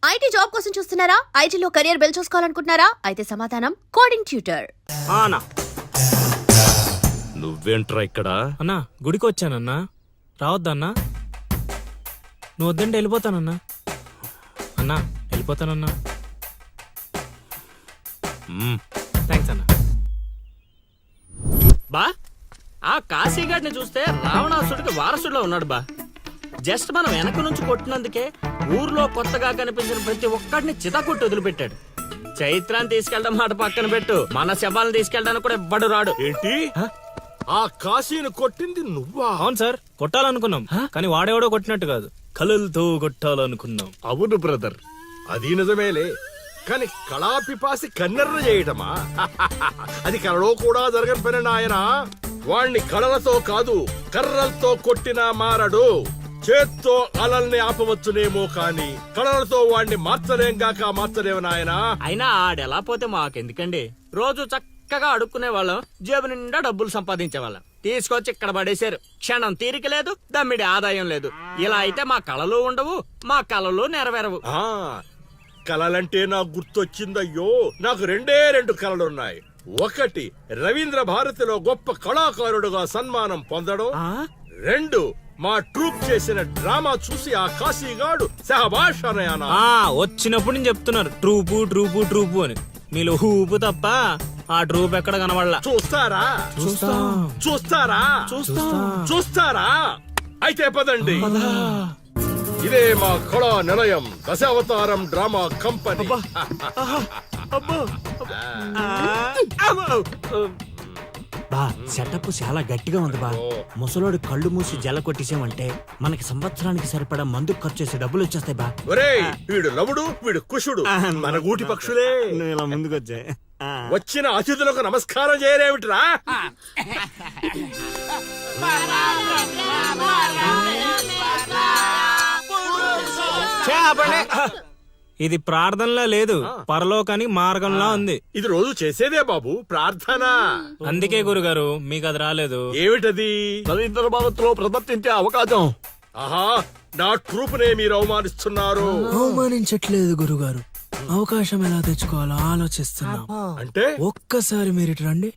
IT job కోసం చూస్తున్నారా? ఐటీలో కెరియర్ బిల్డ్ చూసుకోవాలనుకుంటున్నారా? అయితే సమాధానం కోడింగ్ ట్యూటర్. నువ్వేంట్రా ఇక్కడ? అన్నా గుడికి వచ్చానన్నా, రావద్దన్నా. నువ్వు వద్దంటే వెళ్ళిపోతానన్నా. అన్నా వెళ్ళిపోతానన్నా. థ్యాంక్స్ అన్నా. బా ఆ కాశీగాడిని చూస్తే రావణాసుడికి వారసుడిలో ఉన్నాడు బా. జస్ట్ మనం వెనక నుంచి కొట్టినందుకే ఊర్లో కొత్తగా కనిపించిన ప్రతి ఒక్కడిని చితకొట్టి వదిలిపెట్టాడు. చైత్రాన్ని తీసుకెళ్ళడం మాట పక్కన పెట్టు, మన శవాలను తీసుకెళ్ళడానికి కూడా ఎవ్వడు రాడు. ఏంటి? ఆ కాశీని కొట్టింది నువ్వా? అవును సార్, కొట్టాలనుకున్నాం కానీ వాడేవాడో కొట్టినట్టు కాదు, కలలతో కొట్టాలనుకున్నాం. అవును బ్రదర్, అది నిజమేలే. కానీ కళాపిపాసి కన్నెర్ర చేయటమా? అది కళలో కూడా జరగని పని నాయన. వాణ్ణి కళలతో కాదు కర్రలతో కొట్టినా మారడు. చేత్తో అలల్ని ఆపవచ్చునేమో కాని కళలతో వాణ్ణి మార్చలేము నాయన. అయినా ఆడెలా పోతే మాకెందుకండి? రోజు చక్కగా అడుక్కునే వాళ్ళం, జేబు నిండా డబ్బులు సంపాదించే వాళ్ళం. తీసుకొచ్చి ఇక్కడ పడేశారు. క్షణం తీరిక లేదు, దమ్మిడి ఆదాయం లేదు. ఇలా అయితే మా కళలు ఉండవు, మా కళలు నెరవేరవు. ఆ కళలంటే నాకు గుర్తొచ్చిందయ్యో. నాకు రెండు కళలున్నాయి. ఒకటి, రవీంద్ర భారతిలో గొప్ప కళాకారుడుగా సన్మానం పొందడం. 2, మా ట్రూప్ చేసిన డ్రామా చూసి ఆ కాశీగాడు శహబాష్ అనయానా. వచ్చినప్పుడు నేను చెప్తున్నారు ట్రూపు ట్రూపు ట్రూపు అని. మీలో ఊపు తప్ప ఆ ట్రూప్ ఎక్కడ కనబడలా. చూస్తారా? అయితే పదండి. ఇదే మా కళా నిలయం, దశావతారం డ్రామా కంపెనీ. బా సెటప్ చాలా గట్టిగా ఉంది బా. ముసలోడు కళ్ళు మూసి జల కొట్టేసామంటే మనకి సంవత్సరానికి సరిపడా మందు ఖర్చు చేసే డబ్బులు వచ్చేస్తాయి బా. ఒరేయ్, వీడు లవుడు, వీడు కుషుడు, మన గూటి పక్షులే. ఇలా ముందుకు వచ్చాయి. వచ్చిన అతిథులకు నమస్కారం చేయరేమిట్రా? ఇది ప్రార్థనలా లేదు, పరలోకానికి మార్గంలా ఉంది. ఇది రోజు చేసేదే బాబు ప్రార్థన. అందుకే గురుగారు మీకు అది రాలేదు. ఏమిటది? రవీంద్ర భారత్లో ప్రదర్శించే అవకాశం. ఆహా, నా ట్రూప్ నే మీరు అవమానిస్తున్నారు. అవమానించట్లేదు గురుగారు, అవకాశం ఎలా తెచ్చుకోవాలో ఆలోచిస్తున్నాం. అంటే ఒక్కసారి మీరు ఇటు రండి.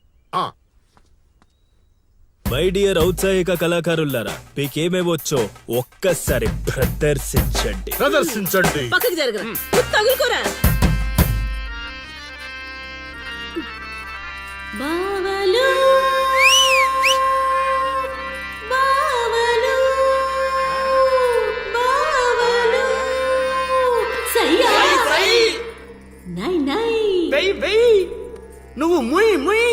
మై డియర్ ఔత్సాహిక కళాకారులారా, మీకేమేమొచ్చో ఒక్కసారి ప్రదర్శించండి. పక్కకి జరగరా, తగులుకోరా. బావలు బావలు బావలు సయ్యా నై నై నువ్వు ముయ్ ముయ్.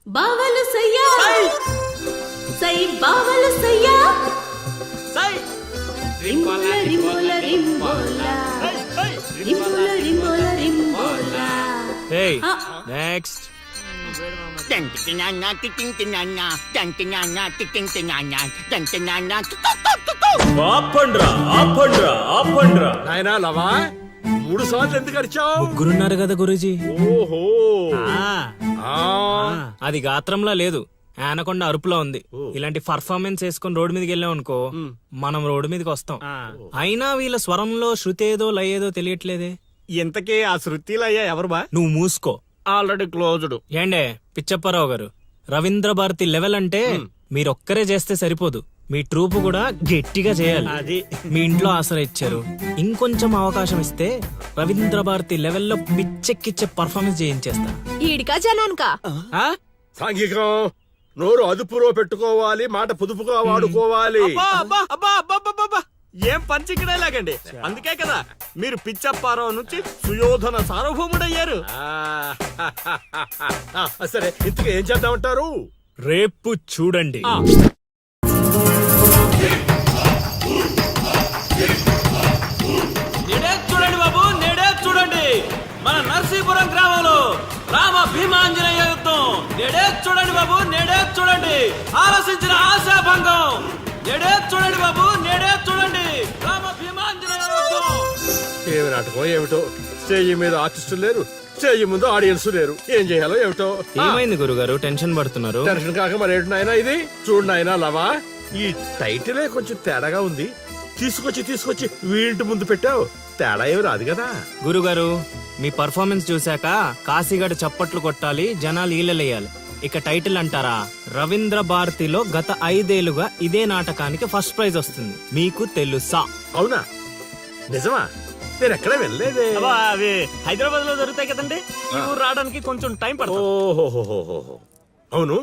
బావలు సయ్యా సై బావలు సయ్యా సై రింబోల రింబోల రింబోల రింబోల రింబోల రింబోల. Hey, next. ఆపండ్రా. నాయనా లవా, 3 సార్లు ఎందుకు అరిచావు? ముగ్గురున్నారు కదా గురూజీ. ఓహో, అది గాత్రంలా లేదు, ఆనకొండ అరుపులో ఉంది. ఇలాంటి పర్ఫార్మెన్స్ వేసుకుని రోడ్డు మీదకి వెళ్ళాం అనుకో, మనం రోడ్డు మీదకి వస్తాం. అయినా వీళ్ళ స్వరంలో శృతి ఏదో లయ ఏదో తెలియట్లేదే. ఇంతకీ ఆ శృతిలో అయ్యా ఎవరు బా? నువ్వు మూసుకో, ఆల్రెడీ క్లోజ్డ్. ఏండే పిచ్చప్పారావు గారు, రవీంద్ర భారతి లెవెల్ అంటే మీరొక్కరే చేస్తే సరిపోదు, మీ ట్రూప్ కూడా గట్టిగా చేయాలి. అది మీ ఇంట్లో ఆసరా ఇచ్చారు, ఇంకొంచెం అవకాశం ఇస్తే రవీంద్ర భారతి లెవెల్లో పిచ్చెక్కిచ్చే పర్ఫార్మెన్స్ చేయించేస్తా. ఈడికా జనానికా? సాంఘికం, నోరు అదుపులో పెట్టుకోవాలి, మాట పొదుపుగా వాడుకోవాలి. ఏం పంచికడే లాగండి. అందుకే కదా మీరు పిచ్చప్పారావు నుంచి సుయోధన సార్వభౌముడయ్యారు. సరే, ఇంతకు ఏం చేద్దామంటారు? రేపు చూడండి. చూడండి బాబు, నేడే చూడండి మన నర్సీపురం గ్రామంలో రామ భీమాంజనేయ యుద్ధం. నేడే చూడండి బాబు, నేడే చూడండి ఆలోచించిన ఆశాభంగం. నేడే చూడండి బాబు, నేడే చూడండి రామ భీమాంజనేయ యుద్ధం. ఏమి నాటకం ఏమిటో, స్టేజ్ మీద ఆర్టిస్టులు లేరు, స్టేజ్ ముందు ఆడియన్స్ లేరు. ఏం చేయాలో ఏమిటో. ఏమైంది గురుగారు, టెన్షన్ పడుతున్నారు? టెన్షన్ కాక మరేంటి నాయనా ఇది? చూడు నాయనా లవా, ఈ టైటిలే కొంచెం తేడాగా ఉంది. తీసుకొచ్చి వీంటి ముందు పెట్టావు. తేడా ఏమి రాదు కదా. గురుగారు మీ పర్ఫార్మెన్స్ చూశాక కాశీగఢ్ చప్పట్లు కొట్టాలి, జనాలు ఈలలేయాలి. ఇక టైటిల్ అంటారా, రవీంద్ర భారతిలో గత 5 ఏళ్లుగా ఇదే నాటకానికి ఫస్ట్ ప్రైజ్ వస్తుంది. మీకు తెలుసా? అవునా? నిజమా? నేను ఎక్కడ వెళ్ళలేదే. అబ్బా, అవి హైదరాబాద్ లో దొరుకుతాయి కదండి. ఈ ఊరు రావడానికి కొంచెం టైం పడుతుంది. ఓహోహోహోహో. అవును,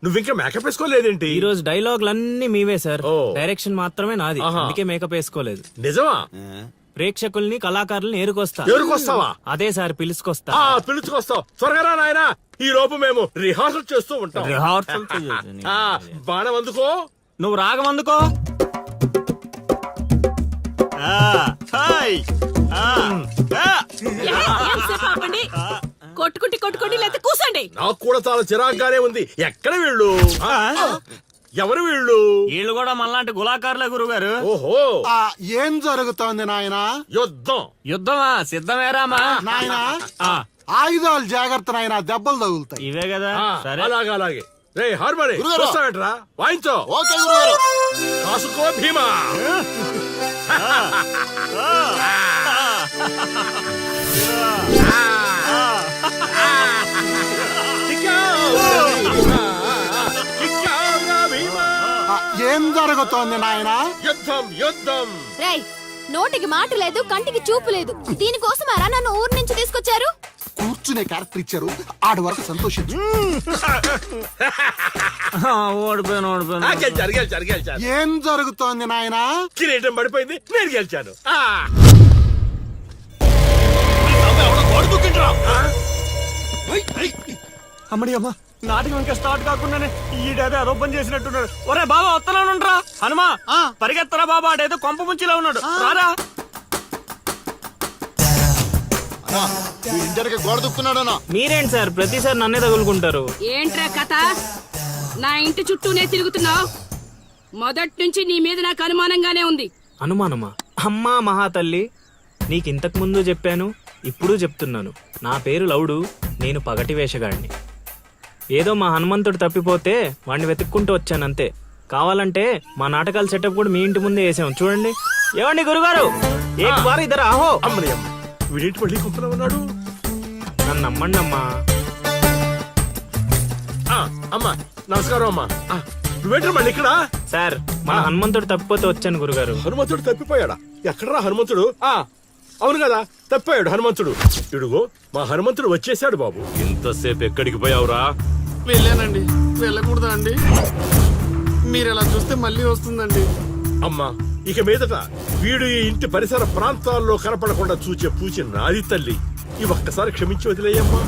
నువ్వు ఇంకా మేకప్ వేసుకోలేదేంటి? ఈ రోజు డైలాగులన్నీ మీవే సార్, ఓ. డైరెక్షన్ మాత్రమే నాది. ఆహా. అందుకే మేకప్ వేసుకోలేదు. నిజమా? ప్రేక్షకుల్ని కళాకారుల్ని ఏరుకొస్తా. ఎవరికొస్తావా? అదే సార్ పిలుచుకొస్తా. పిలుచుకొస్తావు. త్వరగా రా నాయనా. ఈ లోపు మేము రిహార్సల్ చేస్తూ ఉంటాం. రిహార్సల్ బాణం అందుకో. నువ్వు రాగం అందుకో. కొట్టుకుంటే లేకపోతే కూసండి. నాకు కూడా చాలా చిరాగ్గానే ఉంది. ఎక్కడ వీళ్ళు? ఎవరు వీళ్ళు? వీళ్ళు కూడా మనలాంటి గులాకారులే గురుగారు. ఓహో, ఏం జరుగుతోంది నాయనా? యుద్ధం. యుద్ధమా? సిద్ధమేరామా? నాయనా ఆయుధాలు జాగ్రత్త నాయనా, దెబ్బలు తగులుతాయి. ఇవే కదా. సరే, అలాగే. రే హార్మోని గురుగారు. వస్తావేంట్రా? వాయించో. ఓకే గురుగారు. కాసుకో భీమా. ఏం జరుగుతోంది నాయనా? యుద్ధం. రేయ్, నోటికి మాట లేదు, కంటికి చూపు లేదు. దీనికోసమారా నన్ను ఊరు నుంచి తీసుకొచ్చారు? కూర్చునే క్యారెక్టర్ ఇచ్చారు, ఆడి వరకు సంతోషించు. ఓడిపోయాను. గెలిచారు. ఏం జరుగుతోంది నాయనా? కిరీటం పడిపోయింది, నేను గెలిచాను. అమ్మడి అమ్మ, నాటకం ఇంకా స్టార్ట్ కాకుండానే ఈడేదో అదోపన్ చేసినట్టున్నాడు. ఒరే బాబా, వస్తున్నానుండ్రా. హనుమా, పరిగెత్తరా బాబా, ఆడేదో కొంప ముంచిలా ఉన్నాడు. రారా. ఇంటర్కి గోడ దుక్కున్నాడనా? మీరేంటి సార్ ప్రతిసారి నన్నే తగులుకుంటారు? ఏంట్రా కథ? నా ఇంటి చుట్టూనే తిరుగుతున్నావు. మొదటి నుంచి నీ మీద నాకు అనుమానంగానే ఉంది. అనుమానమా? అమ్మా మహాతల్లి, నీకింతకు ముందు చెప్పాను, ఇప్పుడు చెప్తున్నాను. నా పేరు లవుడు, నేను పగటి వేషగాడిని. ఏదో మా హనుమంతుడు తప్పిపోతే వాడిని వెతుక్కుంటూ వచ్చానంతే. కావాలంటే మా నాటకాల సెటప్ కూడా మీ ఇంటి ముందే వేసాం, చూడండి. ఏమండి గురుగారు, ఏక్ బార్ ఇద్దరు ఆహో. అమ్మని అమ్మ, వీడేంటి మళ్ళీ కుప్పలో ఉన్నాడు? నన్ను నమ్మండి అమ్మా. అమ్మా నమస్కారం అమ్మా. నువ్వేంటి మళ్ళీ ఇక్కడ? సార్, మన హనుమంతుడు తప్పిపోతే వచ్చాను గురుగారు. హనుమంతుడు తప్పిపోయాడా? ఎక్కడరా హనుమంతుడు? అవును కదా, తప్పిపోయాడు హనుమంతుడు. ఇడుగో మా హనుమంతుడు వచ్చేసాడు బాబు. ఇంతసేపు ఎక్కడికి పోయావురా? వెళ్ళానండి. వెళ్ళకూడదా అండి? మీరు ఎలా చూస్తే మళ్ళీ వస్తుందండి. అమ్మా, ఇక మీదట వీడు ఈ ఇంటి పరిసర ప్రాంతాల్లో కనపడకుండా చూచే పూచి నాది తల్లి. ఈ ఒక్కసారి క్షమించి వదిలేయమ్మా.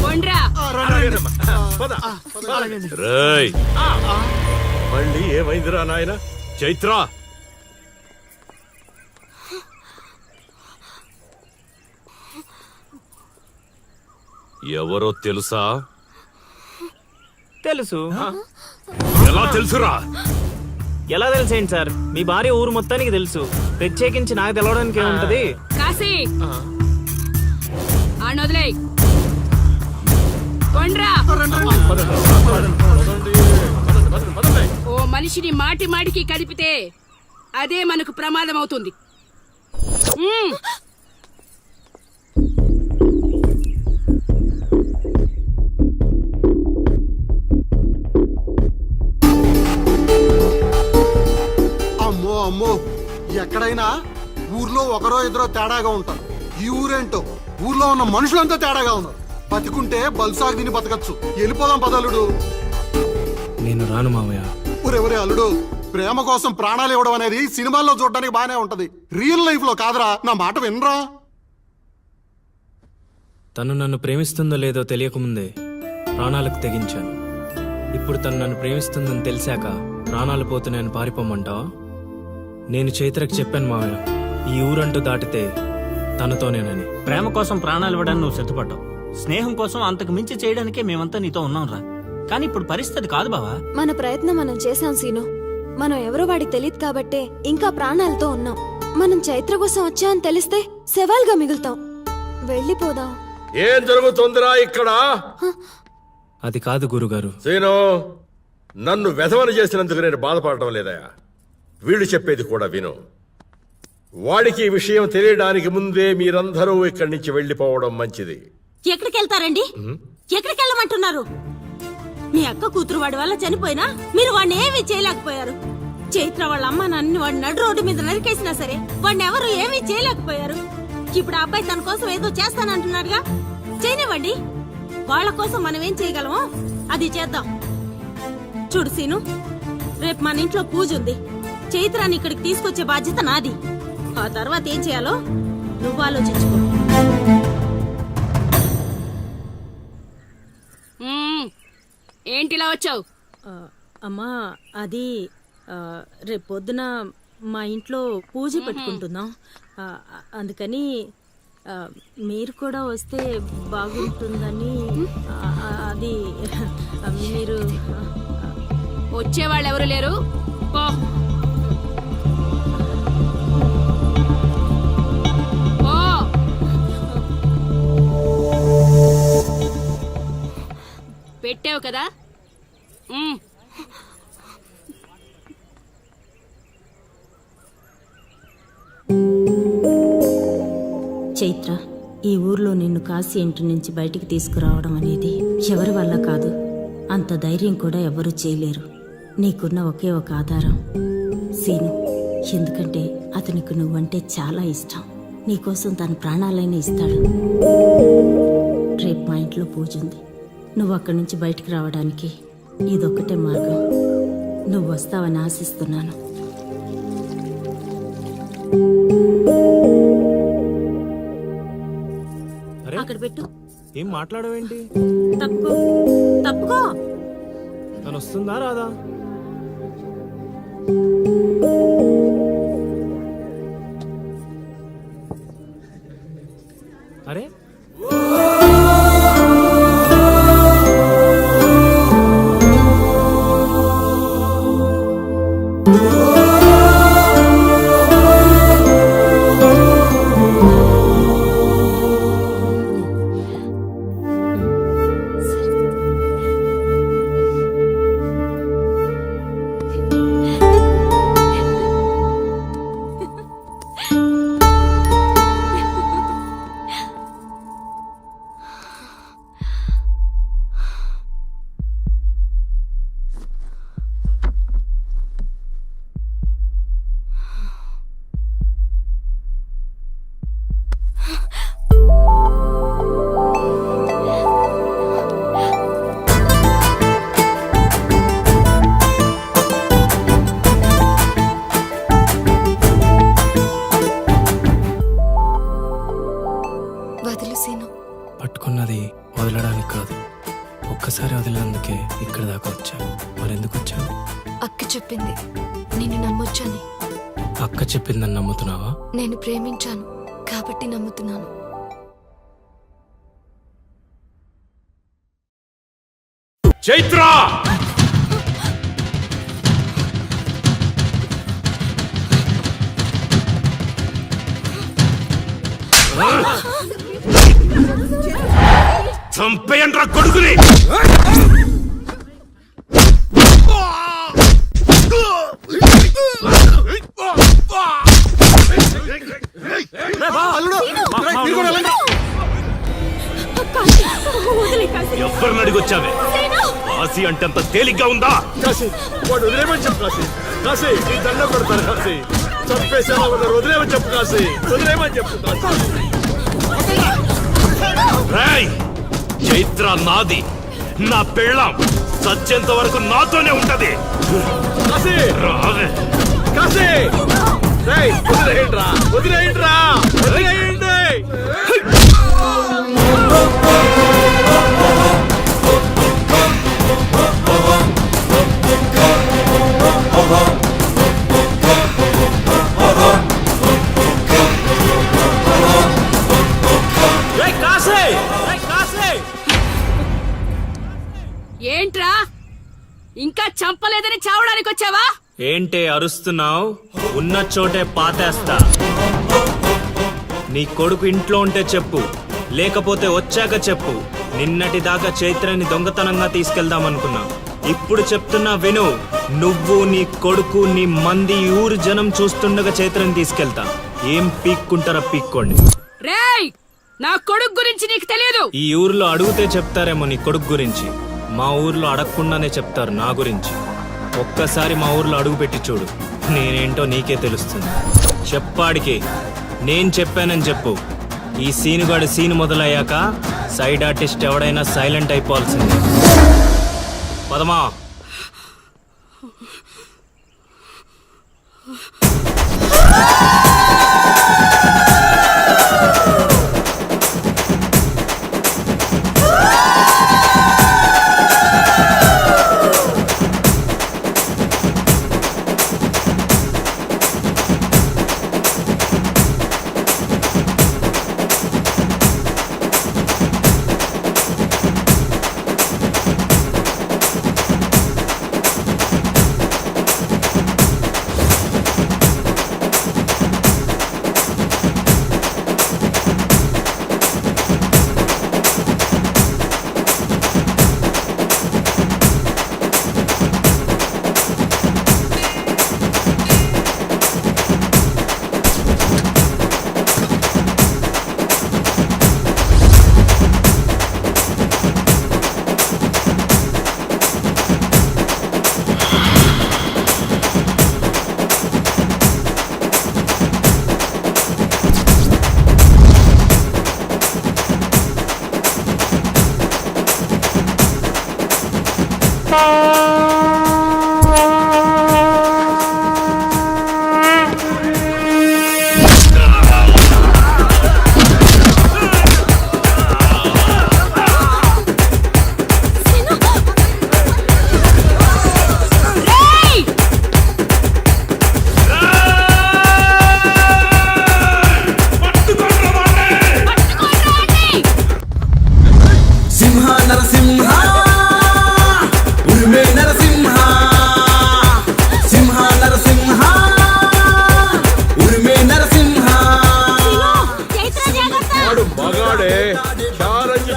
వండ్రా. అలాగేనమ్మా. పద. రేయ్, మళ్ళీ ఏమైందిరా నాయన? చైత్ర, ఎవరో తెలుసా? తెలుసు. ఎలా తెలుసురా? ఎలా తెలుసేంటి సార్, మీ భార్య ఊరు మొత్తానికి తెలుసు. ప్రత్యేకించి నాకు తెలవడానికి ఏముంటది? కాశీ, ఆడొదిలే. వండ్రా. ఓ మనిషిని మాటి మాటికి కదిపితే అదే మనకు ప్రమాదం అవుతుంది. అమ్మో, ఎక్కడైనా ఊర్లో ఒకరో ఇద్దరో తేడాగా ఉంటారు. ఈ ఊరేంటో ఊర్లో ఉన్న మనుషులంతా తేడాగా ఉన్నారు. బతికుంటే బల్సాగు తిని బతకచ్చు. వెళ్ళిపోదాం పదలుడు. నేను రాను మావయ్య. ఒరే అల్లుడు, ప్రేమ కోసం ప్రాణాలు ఇవ్వడం అనేది సినిమాల్లో చూడడానికి బానే ఉంటది, రియల్ లైఫ్ లో కాదురా. నా మాట వినరా? తను నన్ను ప్రేమిస్తుందో లేదో తెలియకముందే ప్రాణాలకు తెగించాను. ఇప్పుడు తను నన్ను ప్రేమిస్తుందని తెలిసాక ప్రాణాలు పోతున్నాయని పారిపోమంటావా? నేను చైత్రకు చెప్పాను మావయ్య, ఈ ఊరంటూ దాటితే తనతోనేనని. ప్రేమ కోసం ప్రాణాలు ఇవ్వడానికి నువ్వు సిద్ధపడ్డావు. స్నేహం కోసం అంతకు మించి చేయడానికే మేమంతా నీతో ఉన్నాం రా. కానీ ఇప్పుడు పరిస్థితి కాదు బావా. మన ప్రయత్నం మనం చేశాం సీను. మనం ఎవరో వాడికి తెలియదు కాబట్టే ఇంకా ప్రాణాలతో ఉన్నాం. మనం చైత్ర కోసం వచ్చామని తెలిస్తే శవాల్గా మిగులుతాం. వెళ్ళిపోదాం. ఏం జరుగుతుందిరా ఇక్కడ? అది కాదు గురుగారు. సీను, నన్ను వెధవని చేసినందుకు నేను బాధపడటం లేదయా. వీళ్ళు చెప్పేది కూడా విను. వాడికి ఈ విషయం తెలియడానికి ముందే మీరందరూ ఇక్కడి నుంచి వెళ్ళిపోవడం మంచిది. ఎక్కడికి వెళ్తారండి? ఎక్కడికి వెళ్ళమంటున్నారు? మీ అక్క కూతురు వాడి వల్ల చనిపోయినా మీరు వాడిని ఏమీ చేయలేకపోయారు. చైత్ర వాళ్ళ అమ్మ నాన్నని వాడి నడు రోడ్డు మీద నరికేసినా సరే వాడిని ఎవరు ఏమీ చేయలేకపోయారు. ఇప్పుడు ఆ అబ్బాయి తన కోసం ఏదో చేస్తానంటున్నాడుగా, చేయనివ్వండి. వాళ్ళ కోసం మనం ఏం చేయగలమో అది చేద్దాం. చూడు సీను, రేపు మన ఇంట్లో పూజ ఉంది. చైత్రాన్ని ఇక్కడికి తీసుకొచ్చే బాధ్యత నాది. ఆ తర్వాత ఏం చేయాలో నువ్వు ఆలోచించుకో. ఏంటిలా వచ్చావు? అమ్మా, అది రేపు పొద్దున మా ఇంట్లో పూజ పెట్టుకుంటున్నాం. అందుకని మీరు కూడా వస్తే బాగుంటుందని. అది మీరు వచ్చేవాళ్ళు ఎవరు లేరు, పో. పో. పెట్టావు కదా. చైత్ర, ఈ ఊర్లో నిన్ను కాశీ ఇంటి నుంచి బయటికి తీసుకురావడం అనేది ఎవరి వల్ల కాదు. అంత ధైర్యం కూడా ఎవరూ చేయలేరు. నీకున్న ఒకే ఒక ఆధారం సీను. ఎందుకంటే అతనికి నువ్వంటే చాలా ఇష్టం. నీకోసం తన ప్రాణాలైనా ఇస్తాడు. రేపు మా ఇంట్లో పూజ ఉంది. నువ్వు అక్కడి నుంచి బయటికి రావడానికి ఇదొక్కటే మార్గం. నువ్వు వస్తావని ఆశిస్తున్నాను. అక్కడ పెట్టు. ఏం మాట్లాడవేంటి? తప్పుకో, తప్పుకో. తను వస్తుందా రాదా? అరే, వదిలు సీను. పట్టుకున్నది వదలడానికి కాదు, ఒక్కసారి వదిలినందుకే ఇక్కడ దాకా వచ్చా. మరెందుకు వచ్చావు? అక్క చెప్పింది నిన్ను నమ్మొచ్చని. అక్క చెప్పిందని నమ్ముతున్నావా? నేను ప్రేమించాను కాబట్టి నమ్ముతున్నాను. చైత్ర! చంపేయండ్రా కొడుకుని! ఎవరిని అడిగొచ్చావే? కాశీ అంటే అంత తేలిగ్గా ఉందా? కాశీ, వాడు వదిలేమని చెప్పు. కాశీ, కాశీ, నీ దండం కొడతాను. కాశీ, చంపేసేలా ఉన్నారు. వదిలేమని చెప్పు. కాశీ, వదిలేమని చెప్పు. రేయ్, చైత్ర నాది, నా పెళ్ళాం. సత్యంత వరకు నాతోనే ఉంటది. కాశీ, రావే. కాశీ, రేయ్, వదిలేయండిరా, వదిలేయండిరా, వదిలేయండి. ఏంట్రా, ఇంకా చంపలేదని చావడానికి వచ్చావా? ఏంటే అరుస్తున్నావు? ఉన్న చోటే పాతేస్తా. నీ కొడుకు ఇంట్లో ఉంటే చెప్పు, లేకపోతే వచ్చాక చెప్పు. నిన్నటి దాకా చైత్రని దొంగతనంగా తీసుకెళ్దామనుకున్నా. ఇప్పుడు చెప్తున్నా విను. నువ్వు నీ కొడుకు నీ మంది ఈ ఊరు జనం చూస్తుండగా చైత్రని తీసుకెళ్తా. ఏం పీక్కుంటారా పీక్కోండి. రేయ్, నా కొడుకు గురించి నీకు తెలియదు. ఈ ఊర్లో అడిగితే చెప్తారేమో నీ కొడుకు గురించి, మా ఊర్లో అడగకుండానే చెప్తారు నా గురించి. ఒక్కసారి మా ఊర్లో అడుగు పెట్టి చూడు, నేనేంటో నీకే తెలుస్తుంది. చెప్పాడికి నేను చెప్పానని చెప్పు. ఈ సీనుగాడి సీన్ మొదలయ్యాక సైడ్ ఆర్టిస్ట్ ఎవడైనా సైలెంట్ అయిపోవాల్సిందే. పదమా.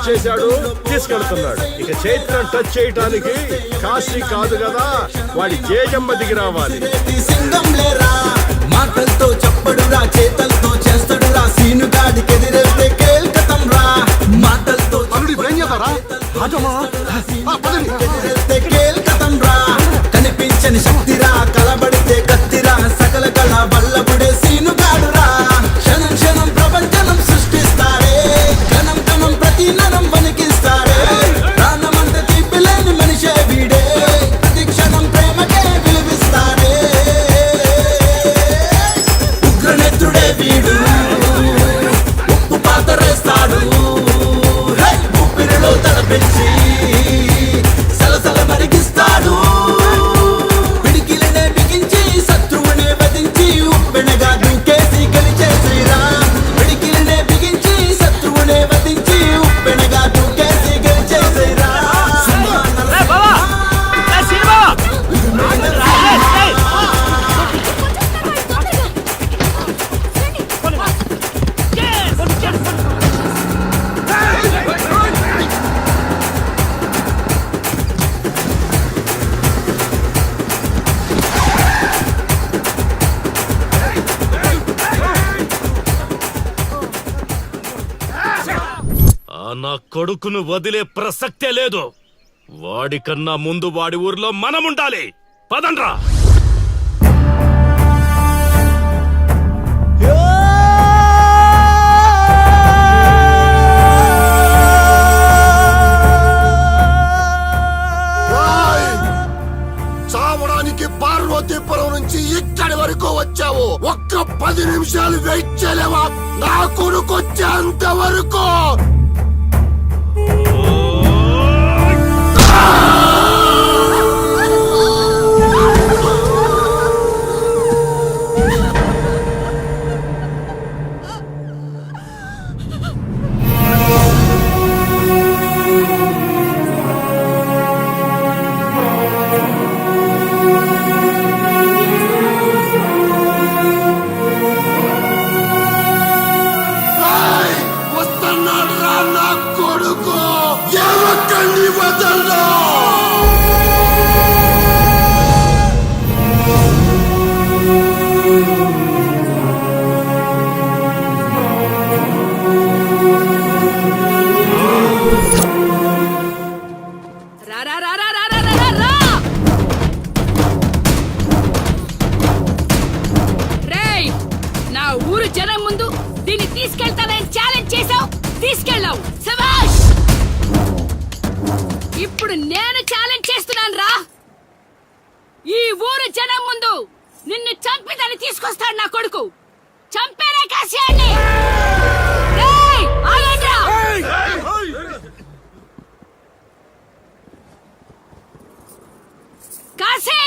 చేశాడు, తీసుకెళ్తున్నాడు. ఇక చైత్రం టచ్ చేయటానికి కాశీ కాదు కదా, వాడి జేజమ్మ దిగి రావాలి. మాటలతో చెప్పడురా, చేతలతో చేస్తాడురా, సీనుగాడికి ఎదిరేస్తే కేల్కతం రా. మాటలతో ఎదిరేస్తే కేల్కతం రా. కనిపించని శక్తిరా, కలబడితే కత్తిరా, సకల కళ వల్లబుడే సీనుగాడురా. క్షణం క్షణం ప్రపంచనం సృష్టిస్తారే, క్షణం క్షణం ప్రతి నరం వణికిస్తారే. ప్రాణమంత తీపిలేని మనిషే వీడే, ప్రతి క్షణం ప్రేమకే విలువిస్తారే. ఉగ్రనేత్రుడే వీడు, ఉప్పు పాతరేస్తాడు, ఊపిరిలో తలపెచ్చి సలసల మరిగిస్తాడు. పిడికిలనే బిగించి శత్రువునే వధించి ఉప్పెనగా దూకేసి గెలిచే శ్రీరామ్. పిడికిలనే బిగించి శత్రువునే వధించి ఉప్పెనగా దూకేసి గెలిచే శ్రీరామ్. నా కొడుకును వదిలే ప్రసక్తే లేదు. వాడికన్నా ముందు వాడి ఊర్లో మనముండాలి. పదండ్రా. చావడానికి పార్వతీపురం నుంచి ఇక్కడి వరకు వచ్చావు. ఒక్క 10 నిమిషాలు వెయిట్ చేయలేవా? నా కొడుకు వచ్చేంత వరకు. జనం ముందు దీన్ని తీసుకెళ్తానని ఛాలెంజ్ చేసావు, తీసుకెళ్ళావు. శభాష్! ఇప్పుడు నేను ఛాలెంజ్ చేస్తున్నాను రా. ఈ ఊరు జనం ముందు నిన్ను చంపి దాన్ని తీసుకొస్తాడు నా కొడుకు. చంపేరే కాశీయాన్ని. రేయ్, ఆగండ్రా. Kashi!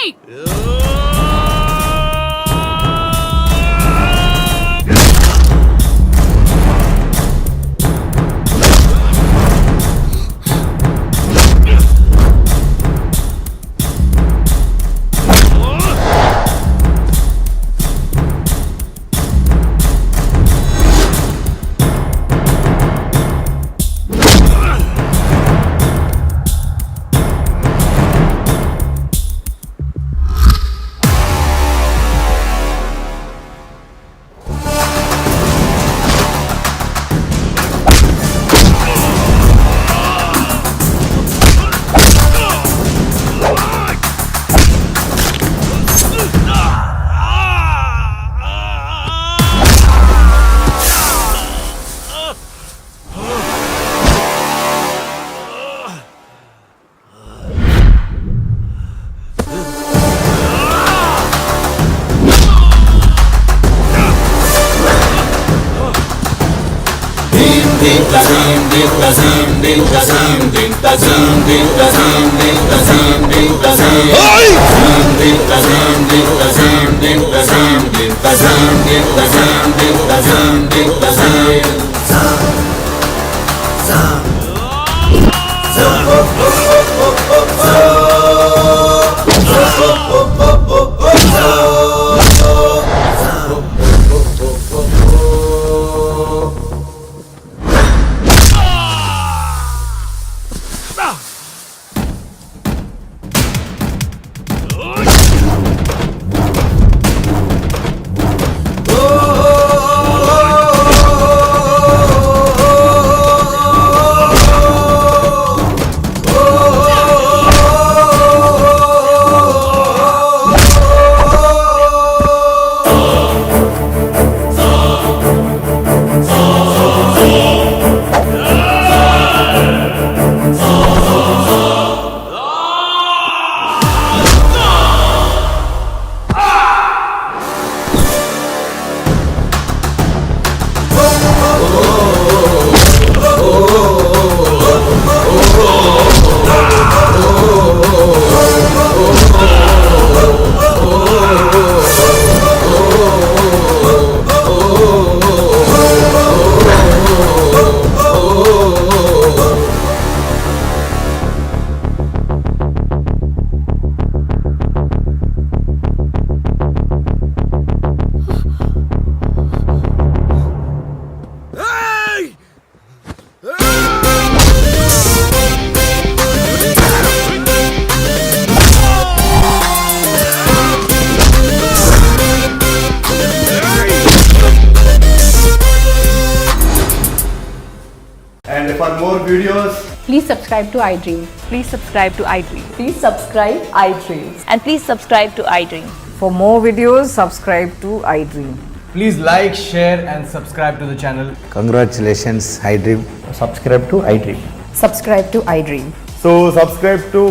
And for more videos, Please subscribe to iDream. Please subscribe to iDream. Please subscribe iDream. And please subscribe to iDream. For more videos, subscribe to iDream. please like, share and subscribe to the channel. Congratulations, iDream. Subscribe to iDream. Subscribe to iDream. So subscribe to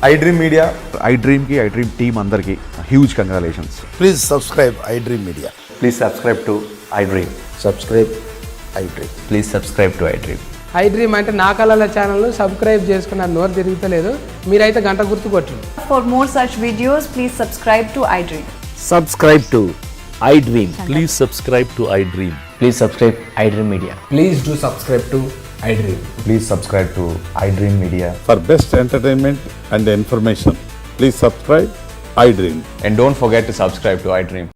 iDream Media. iDream ki iDream team andarki huge congratulations. Please subscribe I dream media. Please subscribe to iDream. Subscribe I dream. Please subscribe to iDream. iDream అంటే నా కళల channel subscribe చేసుకున్న నోరు తిరుగుతలేదు. మీరైతే గంట గుర్తు కొట్టండి. For more such videos, please subscribe to iDream. Subscribe to iDream. Please subscribe to iDream. Please subscribe iDream Media. Please do subscribe to iDream. Please subscribe to iDream Media. For best entertainment and information, please subscribe iDream. And don't forget to subscribe to iDream.